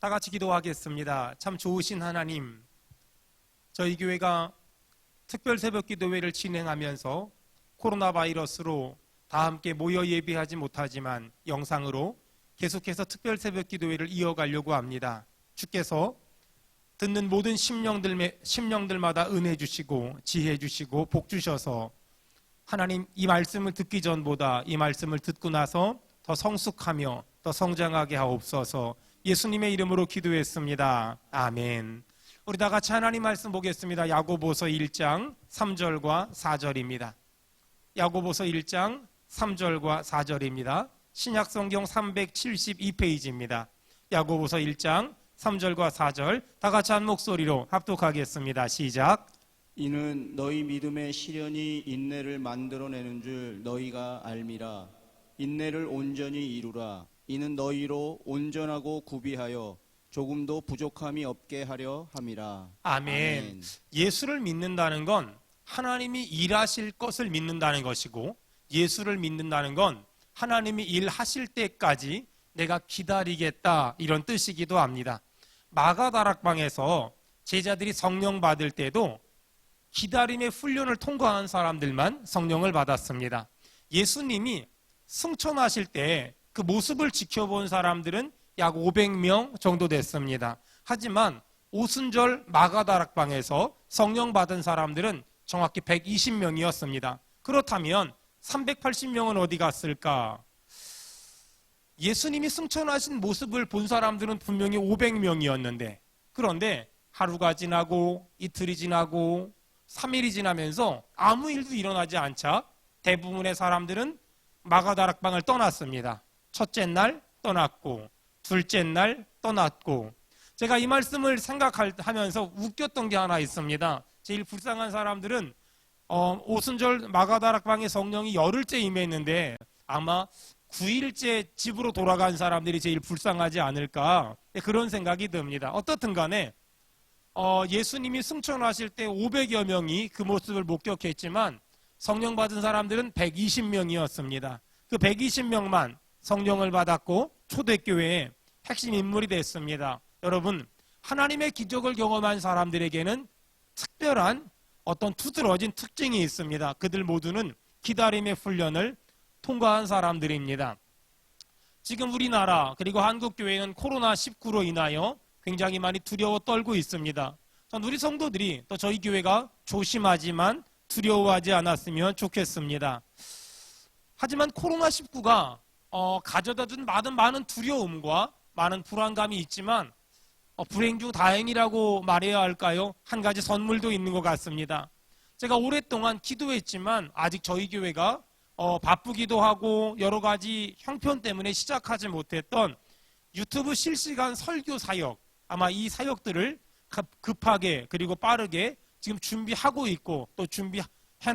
다 같이 기도하겠습니다. 참 좋으신 하나님, 저희 교회가 특별 새벽 기도회를 진행하면서 코로나 바이러스로 다 함께 모여 예배하지 못하지만 영상으로 계속해서 특별 새벽 기도회를 이어가려고 합니다. 주께서 듣는 모든 심령들마다 은혜 주시고 지혜 주시고 복 주셔서 하나님, 이 말씀을 듣기 전보다 이 말씀을 듣고 나서 더 성숙하며 더 성장하게 하옵소서. 예수님의 이름으로 기도했습니다. 아멘. 우리 다 같이 하나님 말씀 보겠습니다. 야고보서 1장 3절과 4절입니다. 야고보서 1장 3절과 4절입니다. 신약성경 372페이지입니다. 야고보서 1장 3절과 4절 다 같이 한 목소리로 합독하겠습니다. 시작. 이는 너희 믿음의 시련이 인내를 만들어내는 줄 너희가 알미라. 인내를 온전히 이루라. 이는 너희로 온전하고 구비하여 조금도 부족함이 없게 하려 함이라. 아멘. 예수를 믿는다는 건 하나님이 일하실 것을 믿는다는 것이고, 예수를 믿는다는 건 하나님이 일하실 때까지 내가 기다리겠다, 이런 뜻이기도 합니다. 마가다락방에서 제자들이 성령 받을 때도 기다림의 훈련을 통과한 사람들만 성령을 받았습니다. 예수님이 승천하실 때 그 모습을 지켜본 사람들은 약 500명 정도 됐습니다. 하지만 오순절 마가다락방에서 성령 받은 사람들은 정확히 120명이었습니다. 그렇다면 380명은 어디 갔을까? 예수님이 승천하신 모습을 본 사람들은 분명히 500명이었는데, 그런데 하루가 지나고 이틀이 지나고 3일이 지나면서 아무 일도 일어나지 않자 대부분의 사람들은 마가다락방을 떠났습니다. 첫째 날 떠났고 둘째 날 떠났고. 제가 이 말씀을 생각하면서 웃겼던 게 하나 있습니다. 제일 불쌍한 사람들은 오순절 마가다락방에 성령이 열흘째 임했는데 아마 9일째 집으로 돌아간 사람들이 제일 불쌍하지 않을까, 그런 생각이 듭니다. 어떻든 간에 예수님이 승천하실 때 500여 명이 그 모습을 목격했지만 성령 받은 사람들은 120명이었습니다. 그 120명만 성령을 받았고 초대교회의 핵심 인물이 됐습니다. 여러분, 하나님의 기적을 경험한 사람들에게는 특별한 어떤 두드러진 특징이 있습니다. 그들 모두는 기다림의 훈련을 통과한 사람들입니다. 지금 우리나라 그리고 한국교회는 코로나19로 인하여 굉장히 많이 두려워 떨고 있습니다. 전 우리 성도들이 또 저희 교회가 조심하지만 두려워하지 않았으면 좋겠습니다. 하지만 코로나19가 가져다준 많은 두려움과 많은 불안감이 있지만 불행 중 다행이라고 말해야 할까요? 한 가지 선물도 있는 것 같습니다. 제가 오랫동안 기도했지만 아직 저희 교회가 바쁘기도 하고 여러 가지 형편 때문에 시작하지 못했던 유튜브 실시간 설교 사역, 아마 이 사역들을 급하게 그리고 빠르게 지금 준비하고 있고 또 준비해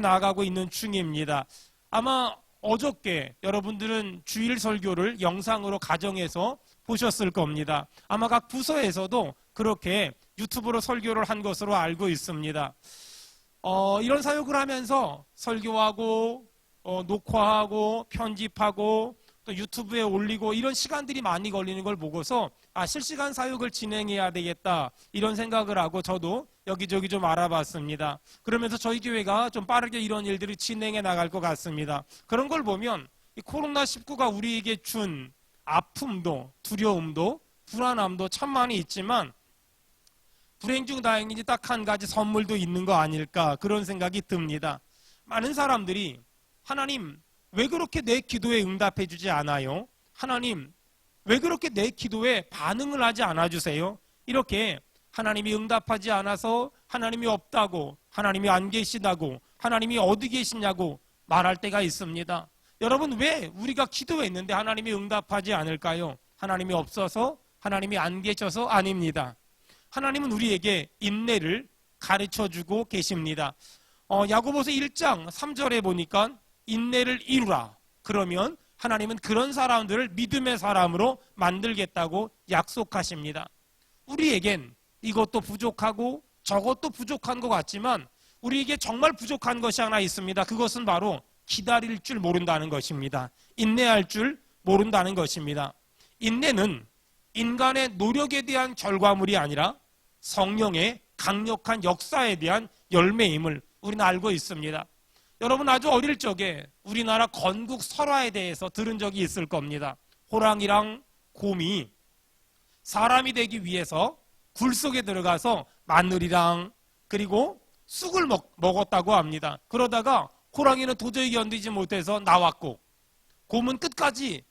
나가고 있는 중입니다. 아마 어저께 여러분들은 주일 설교를 영상으로 가정에서 보셨을 겁니다. 아마 각 부서에서도 그렇게 유튜브로 설교를 한 것으로 알고 있습니다. 이런 사역을 하면서 설교하고 녹화하고 편집하고 또 유튜브에 올리고 이런 시간들이 많이 걸리는 걸 보고서 실시간 사역을 진행해야 되겠다, 이런 생각을 하고 저도 여기저기 좀 알아봤습니다. 그러면서 저희 교회가 좀 빠르게 이런 일들을 진행해 나갈 것 같습니다. 그런 걸 보면 이 코로나19가 우리에게 준 아픔도 두려움도 불안함도 참 많이 있지만 불행 중 다행이지 딱 한 가지 선물도 있는 거 아닐까, 그런 생각이 듭니다. 많은 사람들이 하나님, 왜 그렇게 내 기도에 응답해 주지 않아요? 하나님, 왜 그렇게 내 기도에 반응을 하지 않아 주세요? 이렇게 하나님이 응답하지 않아서 하나님이 없다고, 하나님이 안 계시다고, 하나님이 어디 계시냐고 말할 때가 있습니다. 여러분, 왜 우리가 기도했는데 하나님이 응답하지 않을까요? 하나님이 없어서, 하나님이 안 계셔서 아닙니다. 하나님은 우리에게 인내를 가르쳐주고 계십니다. 야고보서 1장 3절에 보니까 인내를 이루라. 그러면 하나님은 그런 사람들을 믿음의 사람으로 만들겠다고 약속하십니다. 우리에겐 이것도 부족하고 저것도 부족한 것 같지만 우리에게 정말 부족한 것이 하나 있습니다. 그것은 바로 기다릴 줄 모른다는 것입니다. 인내할 줄 모른다는 것입니다. 인내는 인간의 노력에 대한 결과물이 아니라 성령의 강력한 역사에 대한 열매임을 우리는 알고 있습니다. 여러분 아주 어릴 적에 우리나라 건국 설화에 대해서 들은 적이 있을 겁니다. 호랑이랑 곰이 사람이 되기 위해서 굴 속에 들어가서 마늘이랑 그리고 쑥을 먹었다고 합니다. 그러다가 호랑이는 도저히 견디지 못해서 나왔고 곰은 끝까지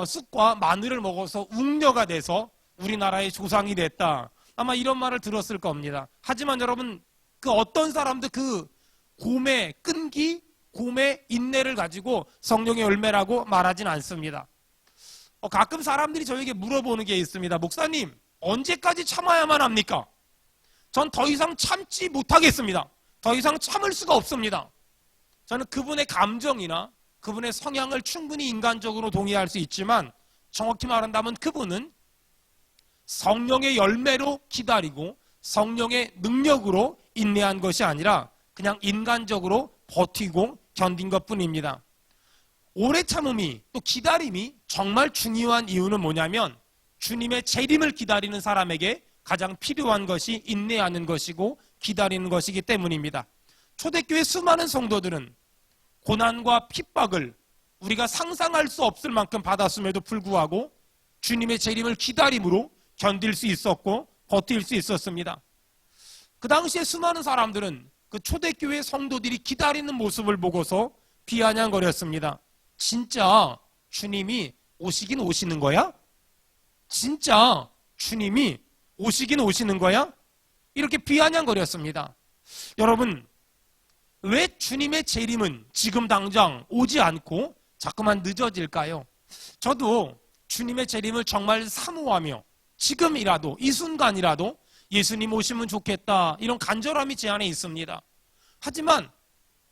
쑥과 마늘을 먹어서 웅녀가 돼서 우리나라의 조상이 됐다. 아마 이런 말을 들었을 겁니다. 하지만 여러분 그 어떤 사람도 그 곰의 끈기, 곰의 인내를 가지고 성령의 열매라고 말하진 않습니다. 가끔 사람들이 저에게 물어보는 게 있습니다. 목사님, 언제까지 참아야만 합니까? 전 더 이상 참지 못하겠습니다. 더 이상 참을 수가 없습니다. 저는 그분의 감정이나 그분의 성향을 충분히 인간적으로 동의할 수 있지만 정확히 말한다면 그분은 성령의 열매로 기다리고 성령의 능력으로 인내한 것이 아니라 그냥 인간적으로 버티고 견딘 것뿐입니다. 오래 참음이 또 기다림이 정말 중요한 이유는 뭐냐면 주님의 재림을 기다리는 사람에게 가장 필요한 것이 인내하는 것이고 기다리는 것이기 때문입니다. 초대교회 수많은 성도들은 고난과 핍박을 우리가 상상할 수 없을 만큼 받았음에도 불구하고 주님의 재림을 기다림으로 견딜 수 있었고 버틸 수 있었습니다. 그 당시에 수많은 사람들은 그 초대교회 성도들이 기다리는 모습을 보고서 비아냥거렸습니다. 진짜 주님이 오시긴 오시는 거야? 진짜 주님이 오시긴 오시는 거야? 이렇게 비아냥거렸습니다. 여러분, 왜 주님의 재림은 지금 당장 오지 않고 자꾸만 늦어질까요? 저도 주님의 재림을 정말 사모하며 지금이라도 이 순간이라도 예수님 오시면 좋겠다 이런 간절함이 제 안에 있습니다. 하지만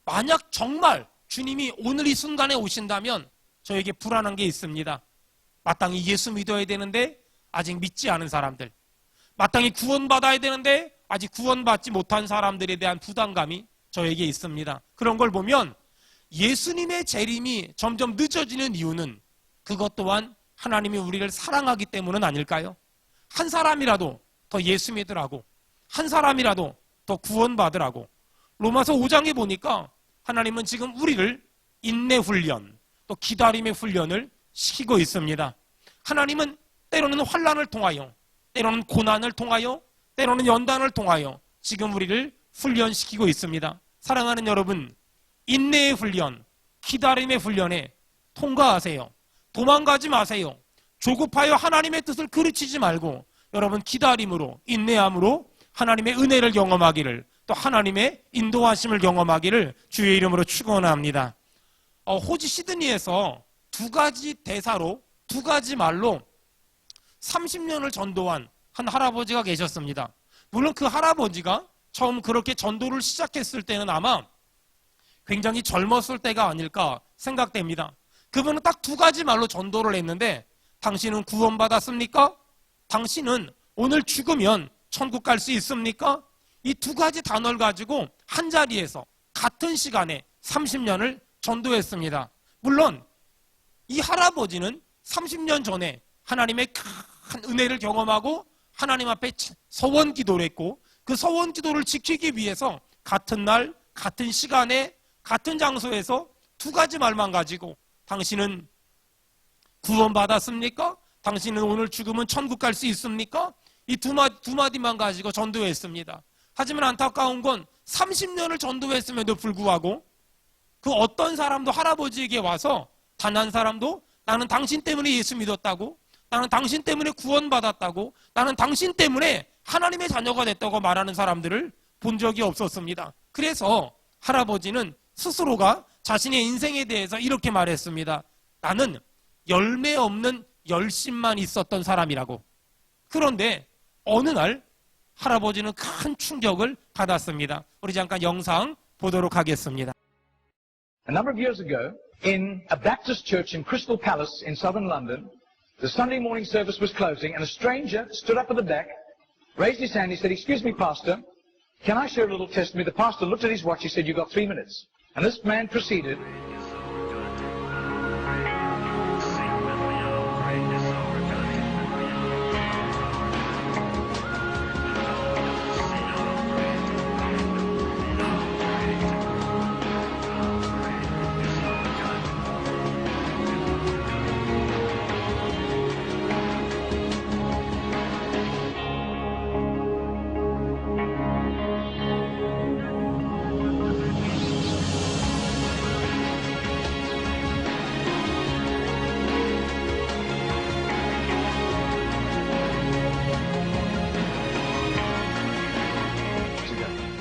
만약 정말 주님이 오늘 이 순간에 오신다면 저에게 불안한 게 있습니다. 마땅히 예수 믿어야 되는데 아직 믿지 않은 사람들, 마땅히 구원받아야 되는데 아직 구원받지 못한 사람들에 대한 부담감이 저에게 있습니다. 그런 걸 보면 예수님의 재림이 점점 늦어지는 이유는 그것 또한 하나님이 우리를 사랑하기 때문은 아닐까요? 한 사람이라도 더 예수 믿으라고, 한 사람이라도 더 구원받으라고. 로마서 5장에 보니까 하나님은 지금 우리를 인내 훈련, 또 기다림의 훈련을 시키고 있습니다. 하나님은 때로는 환난을 통하여, 때로는 고난을 통하여, 때로는 연단을 통하여 지금 우리를 훈련시키고 있습니다. 사랑하는 여러분, 인내의 훈련, 기다림의 훈련에 통과하세요. 도망가지 마세요. 조급하여 하나님의 뜻을 그르치지 말고 여러분 기다림으로, 인내함으로 하나님의 은혜를 경험하기를, 또 하나님의 인도하심을 경험하기를 주의 이름으로 축원합니다. 호주 시드니에서 두 가지 대사로, 두 가지 말로 30년을 전도한 한 할아버지가 계셨습니다. 물론 그 할아버지가 처음 그렇게 전도를 시작했을 때는 아마 굉장히 젊었을 때가 아닐까 생각됩니다. 그분은 딱 두 가지 말로 전도를 했는데, 당신은 구원받았습니까? 당신은 오늘 죽으면 천국 갈 수 있습니까? 이 두 가지 단어를 가지고 한 자리에서 같은 시간에 30년을 전도했습니다. 물론 이 할아버지는 30년 전에 하나님의 큰 은혜를 경험하고 하나님 앞에 서원 기도를 했고, 그 서원 기도를 지키기 위해서 같은 날, 같은 시간에, 같은 장소에서 두 가지 말만 가지고 당신은 구원받았습니까? 당신은 오늘 죽으면 천국 갈 수 있습니까? 이 두 마디만 가지고 전도했습니다. 하지만 안타까운 건 30년을 전도했음에도 불구하고 그 어떤 사람도 할아버지에게 와서 단 한 사람도 나는 당신 때문에 예수 믿었다고, 나는 당신 때문에 구원받았다고, 나는 당신 때문에 하나님의 자녀가 됐다고 말하는 사람들을 본 적이 없었습니다. 그래서 할아버지는 스스로가 자신의 인생에 대해서 이렇게 말했습니다. 나는 열매 없는 열심만 있었던 사람이라고. 그런데 어느 날 할아버지는 큰 충격을 받았습니다. 우리 잠깐 영상 보도록 하겠습니다. A number of years ago, in a Baptist church in Crystal Palace in southern London, the Sunday morning service was closing and a stranger stood up at the back, raised his hand, he said, "Excuse me, Pastor, can I share a little testimony?" The pastor looked at his watch, he said, "You've got 3 minutes." And this man proceeded.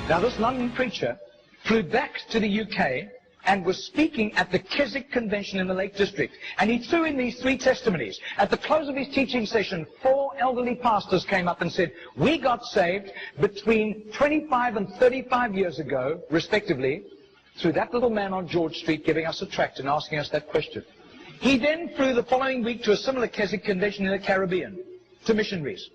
Now this London preacher flew back to the UK and was speaking at the Keswick Convention in the Lake District. And he threw in these 3 testimonies. At the close of his teaching session, 4 elderly pastors came up and said, we got saved between 25 and 35 years ago, respectively, through that little man on George Street giving us a tract and asking us that question. He then flew the following week to a similar Keswick Convention in the Caribbean, to missionaries.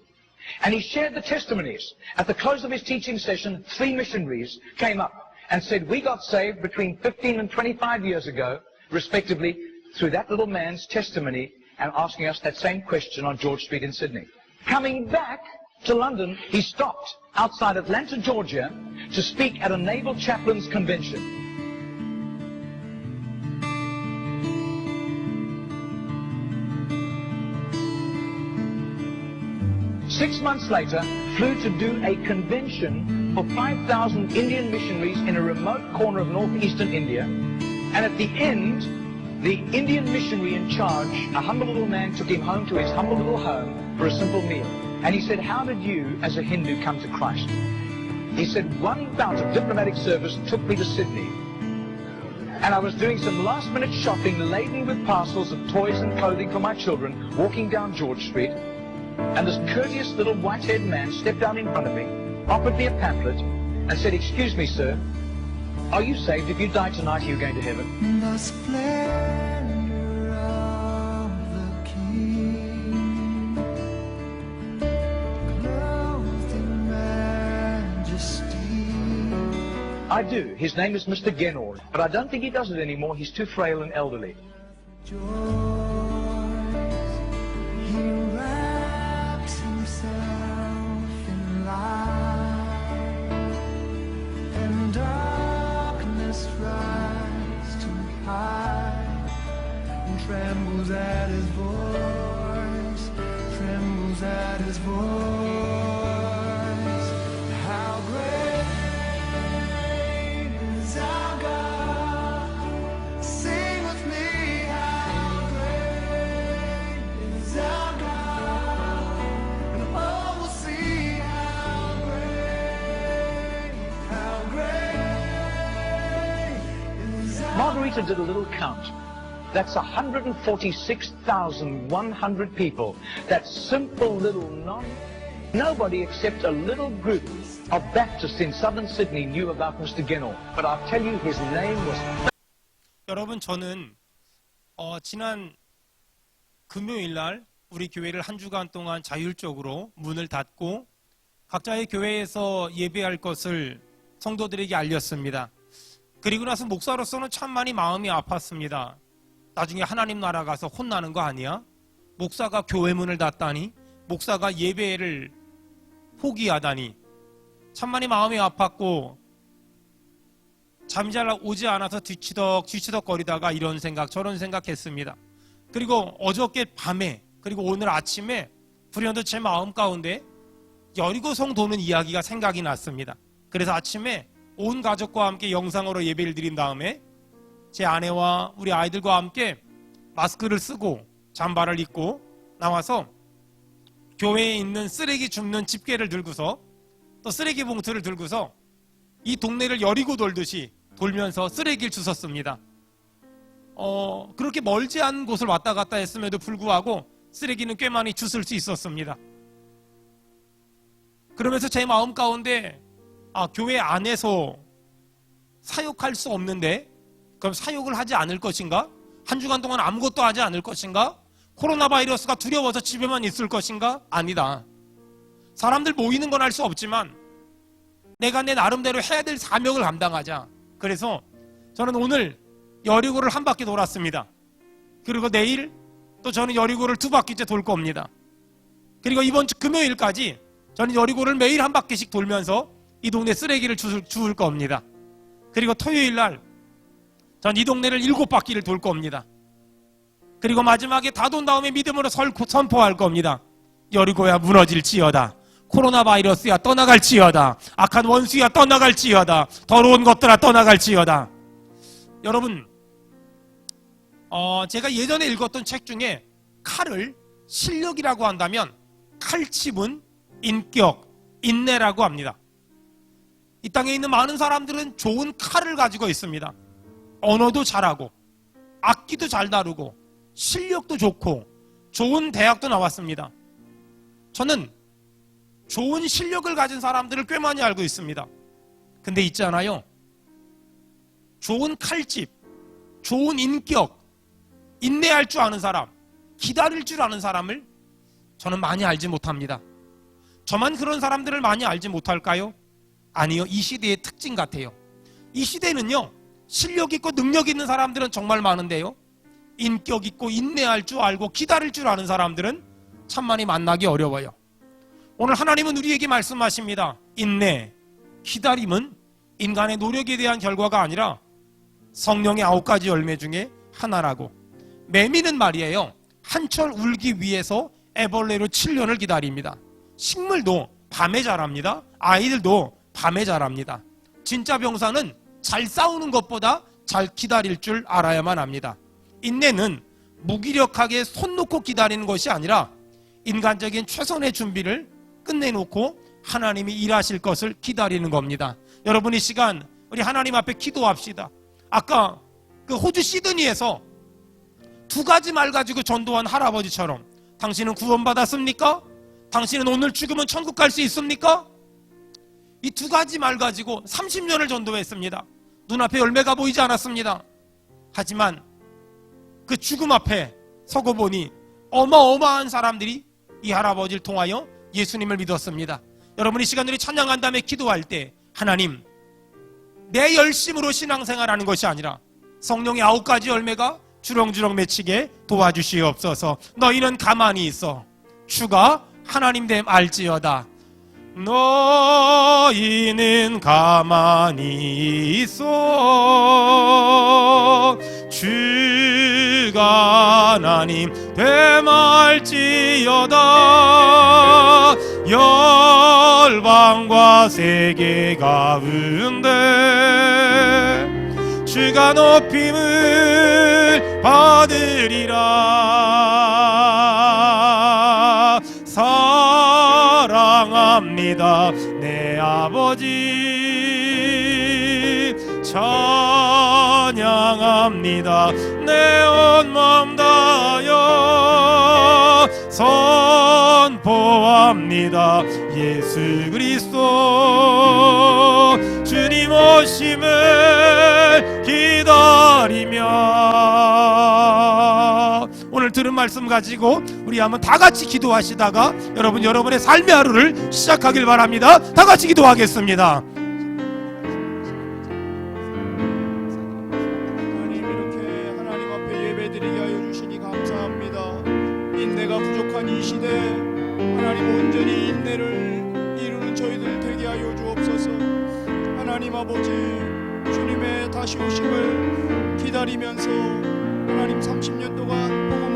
And he shared the testimonies. At the close of his teaching session, 3 missionaries came up and said, we got saved between 15 and 25 years ago, respectively, through that little man's testimony and asking us that same question on George Street in Sydney. Coming back to London, he stopped outside Atlanta, Georgia, to speak at a Naval Chaplains Convention. 6 months later, flew to do a convention for 5,000 Indian missionaries in a remote corner of northeastern India. And at the end, the Indian missionary in charge, a humble little man, took him home to his humble little home for a simple meal. And he said, how did you, as a Hindu, come to Christ? He said, one bout of diplomatic service took me to Sydney. And I was doing some last-minute shopping laden with parcels of toys and clothing for my children, walking down George Street. And this courteous little white-haired man stepped down in front of me, offered me a pamphlet, and said, excuse me, sir, are you saved? If you die tonight, are you going to heaven? The splendor of the King, clothed in majesty. I do. His name is Mr. Genor, but I don't think he does it anymore. He's too frail and elderly. Joys, he wraps himself in light, and darkness rise too high, and trembles at his voice, trembles at his voice. How great is our God? Sing with me, how great is our God? And all will see how great is our Margarita did a little count. That's 146,100 people. That simple little nobody except a little group of Baptists in southern Sydney knew about Mr. Genor. But I'll tell you, his name was... 여러분, 저는 지난 금요일 날 우리 교회를 한 주간 동안 자율적으로 문을 닫고 각자의 교회에서 예배할 것을 성도들에게 알렸습니다. 그리고 나서 목사로서는 참 많이 마음이 아팠습니다. 나중에 하나님 나라 가서 혼나는 거 아니야? 목사가 교회 문을 닫다니? 목사가 예배를 포기하다니? 참 많이 마음이 아팠고 잠이 잘 오지 않아서 뒤치덕거리다가 이런 생각 저런 생각했습니다. 그리고 어저께 밤에 그리고 오늘 아침에 불현듯 제 마음 가운데 여리고성 도는 이야기가 생각이 났습니다. 그래서 아침에 온 가족과 함께 영상으로 예배를 드린 다음에 제 아내와 우리 아이들과 함께 마스크를 쓰고 잠바를 입고 나와서 교회에 있는 쓰레기 줍는 집게를 들고서 또 쓰레기 봉투를 들고서 이 동네를 여리고 돌듯이 돌면서 쓰레기를 주웠습니다. 그렇게 멀지 않은 곳을 왔다 갔다 했음에도 불구하고 쓰레기는 꽤 많이 주술 수 있었습니다. 그러면서 제 마음 가운데 교회 안에서 사역할 수 없는데 그럼 사역을 하지 않을 것인가? 한 주간 동안 아무것도 하지 않을 것인가? 코로나 바이러스가 두려워서 집에만 있을 것인가? 아니다. 사람들 모이는 건 할 수 없지만 내가 내 나름대로 해야 될 사명을 감당하자. 그래서 저는 오늘 여리고를 한 바퀴 돌았습니다. 그리고 내일 또 저는 여리고를 2바퀴째 돌 겁니다. 그리고 이번 주 금요일까지 저는 여리고를 매일 한 바퀴씩 돌면서 이 동네 쓰레기를 주울 겁니다. 그리고 토요일 날 전 이 동네를 7바퀴를 돌 겁니다. 그리고 마지막에 다 돈 다음에 믿음으로 선포할 겁니다. 여리고야 무너질지어다. 코로나 바이러스야 떠나갈지어다. 악한 원수야 떠나갈지어다. 더러운 것들아 떠나갈지어다. 여러분, 제가 예전에 읽었던 책 중에 칼을 실력이라고 한다면 칼집은 인격, 인내라고 합니다. 이 땅에 있는 많은 사람들은 좋은 칼을 가지고 있습니다. 언어도 잘하고 악기도 잘 다루고 실력도 좋고 좋은 대학도 나왔습니다. 저는 좋은 실력을 가진 사람들을 꽤 많이 알고 있습니다. 근데 있잖아요, 좋은 칼집, 좋은 인격, 인내할 줄 아는 사람, 기다릴 줄 아는 사람을 저는 많이 알지 못합니다. 저만 그런 사람들을 많이 알지 못할까요? 아니요, 이 시대의 특징 같아요. 이 시대는요, 실력 있고 능력 있는 사람들은 정말 많은데요, 인격 있고 인내할 줄 알고 기다릴 줄 아는 사람들은 참 많이 만나기 어려워요. 오늘 하나님은 우리에게 말씀하십니다. 인내, 기다림은 인간의 노력에 대한 결과가 아니라 성령의 9가지 열매 중에 하나라고. 매미는 말이에요, 한철 울기 위해서 애벌레로 7년을 기다립니다. 식물도 밤에 자랍니다. 아이들도 밤에 자랍니다. 진짜 병사는 잘 싸우는 것보다 잘 기다릴 줄 알아야만 합니다. 인내는 무기력하게 손 놓고 기다리는 것이 아니라 인간적인 최선의 준비를 끝내놓고 하나님이 일하실 것을 기다리는 겁니다. 여러분, 이 시간 우리 하나님 앞에 기도합시다. 아까 그 호주 시드니에서 2가지 말 가지고 전도한 할아버지처럼, 당신은 구원받았습니까? 당신은 오늘 죽으면 천국 갈 수 있습니까? 이 2가지 말 가지고 30년을 전도했습니다. 눈앞에 열매가 보이지 않았습니다. 하지만 그 죽음 앞에 서고 보니 어마어마한 사람들이 이 할아버지를 통하여 예수님을 믿었습니다. 여러분, 이 시간 우리 찬양한 다음에 기도할 때, 하나님, 내 열심으로 신앙생활하는 것이 아니라 성령의 9가지 열매가 주렁주렁 맺히게 도와주시옵소서. 너희는 가만히 있어, 주가 하나님 됨 알지어다. 너희는 가만히 있어, 주가 하나님 됨 알지어다. 열방과 세계 가운데 주가 높임을 받으리라. 사랑합니다 내 아버지, 찬양합니다 내 온 마음 다하여, 선포합니다 예수 그리스도 주님 오심을 기다리며. 오늘 들은 말씀 가지고 우리 한번 다 같이 기도하시다가 여러분의 삶의 하루를 시작하길 바랍니다. 다 같이 기도하겠습니다. 하나님, 이렇게 하나님 앞에 예배드리게 하여 주시니 감사합니다. 인내가 부족한 이 시대, 하나님 온전히 인내를 이루는 저희들 되게 하여 주옵소서. 하나님 아버지, 주님의 다시 오심을 기다리면서 하나님 30년 동안 복음